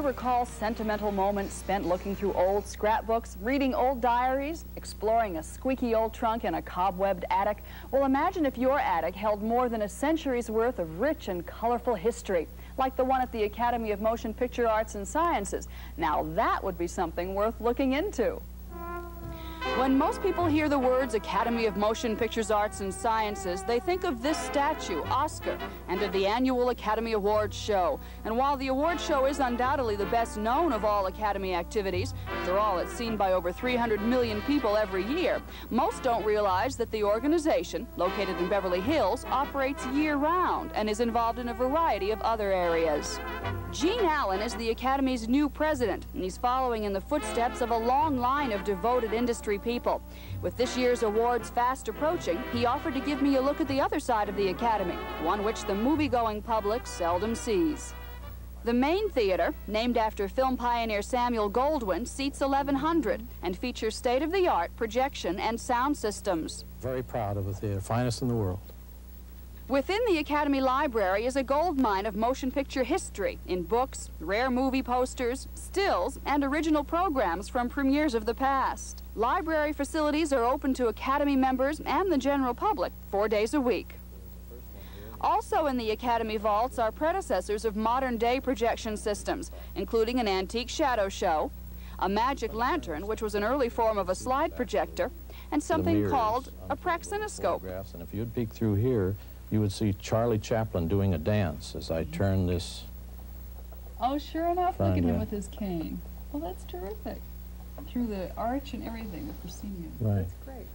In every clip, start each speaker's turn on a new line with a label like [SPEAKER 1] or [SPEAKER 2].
[SPEAKER 1] you recall sentimental moments spent looking through old scrapbooks, reading old diaries, exploring a squeaky old trunk in a cobwebbed attic? Well, imagine if your attic held more than a century's worth of rich and colorful history, like the one at the Academy of Motion Picture Arts and Sciences. Now that would be something worth looking into. When most people hear the words Academy of Motion Pictures Arts and Sciences, they think of this statue, Oscar, and of the annual Academy Awards show. And while the awards show is undoubtedly the best known of all Academy activities, after all, it's seen by over 300 million people every year, most don't realize that the organization, located in Beverly Hills, operates year-round and is involved in a variety of other areas. Gene Allen is the Academy's new president, and he's following in the footsteps of a long line of devoted industry people. With this year's awards fast approaching, he offered to give me a look at the other side of the Academy, one which the movie-going public seldom sees. The main theater, named after film pioneer Samuel Goldwyn, seats 1,100 and features state-of-the-art projection and sound systems.
[SPEAKER 2] Very proud of the theater, finest in the world.
[SPEAKER 1] Within the Academy Library is a goldmine of motion picture history in books, rare movie posters, stills, and original programs from premieres of the past. Library facilities are open to Academy members and the general public 4 days a week. Also in the Academy vaults are predecessors of modern-day projection systems, including an antique shadow show, a magic lantern, which was an early form of a slide projector, and something called a praxinoscope.
[SPEAKER 2] And if you'd peek through here, you would see Charlie Chaplin doing a dance as I turn this.
[SPEAKER 1] Oh, sure enough, look at him with his cane. Well, that's terrific. Through the arch and everything, the proscenium.
[SPEAKER 2] Right.
[SPEAKER 1] That's great.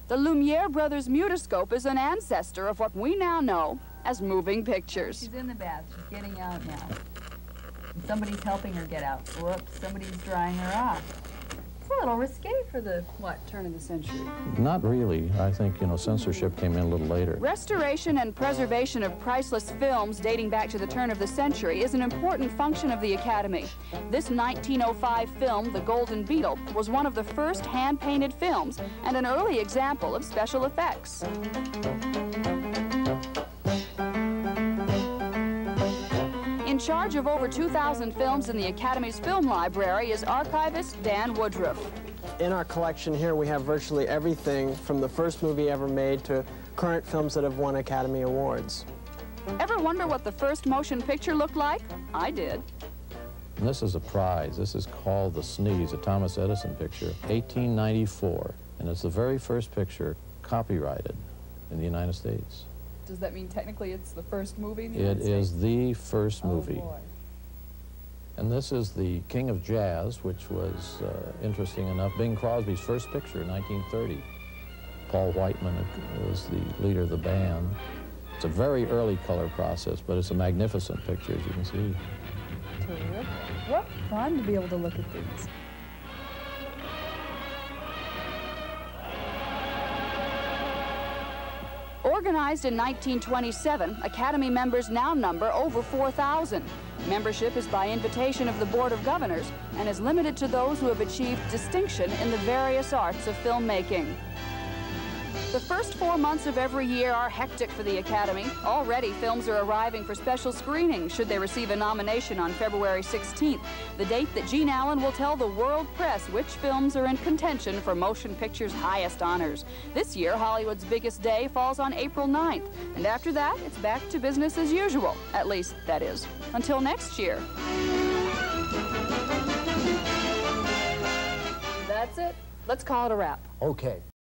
[SPEAKER 1] The Lumiere brothers mutoscope is an ancestor of what we now know as moving pictures.
[SPEAKER 3] She's in the bath. She's getting out now. And somebody's helping her get out. Whoops, somebody's drying her off. It's a little risque for the, turn of the century?
[SPEAKER 2] Not really. I think, censorship came in a little later.
[SPEAKER 1] Restoration and preservation of priceless films dating back to the turn of the century is an important function of the Academy. This 1905 film, The Golden Beetle, was one of the first hand-painted films and an early example of special effects. In charge of over 2,000 films in the Academy's film library is archivist Dan Woodruff.
[SPEAKER 4] In our collection here, we have virtually everything from the first movie ever made to current films that have won Academy Awards.
[SPEAKER 1] Ever wonder what the first motion picture looked like? I did.
[SPEAKER 2] And this is a prize. This is called The Sneeze, a Thomas Edison picture, 1894. And it's the very first picture copyrighted in the United States.
[SPEAKER 1] Does that mean technically it's the first movie in the United States?
[SPEAKER 2] It is the first movie.
[SPEAKER 1] Oh, boy.
[SPEAKER 2] And this is the King of Jazz, which was interesting enough, Bing Crosby's first picture in 1930. Paul Whiteman was the leader of the band. It's a very early color process, but it's a magnificent picture, as you can see.
[SPEAKER 1] Terrific. What fun to be able to look at these. Organized in 1927, Academy members now number over 4,000. Membership is by invitation of the Board of Governors and is limited to those who have achieved distinction in the various arts of filmmaking. The first 4 months of every year are hectic for the Academy. Already, films are arriving for special screenings should they receive a nomination on February 16th, the date that Gene Allen will tell the world press which films are in contention for motion picture's highest honors. This year, Hollywood's biggest day falls on April 9th, and after that, it's back to business as usual. At least, that is, until next year. That's it. Let's call it a wrap.
[SPEAKER 5] Okay.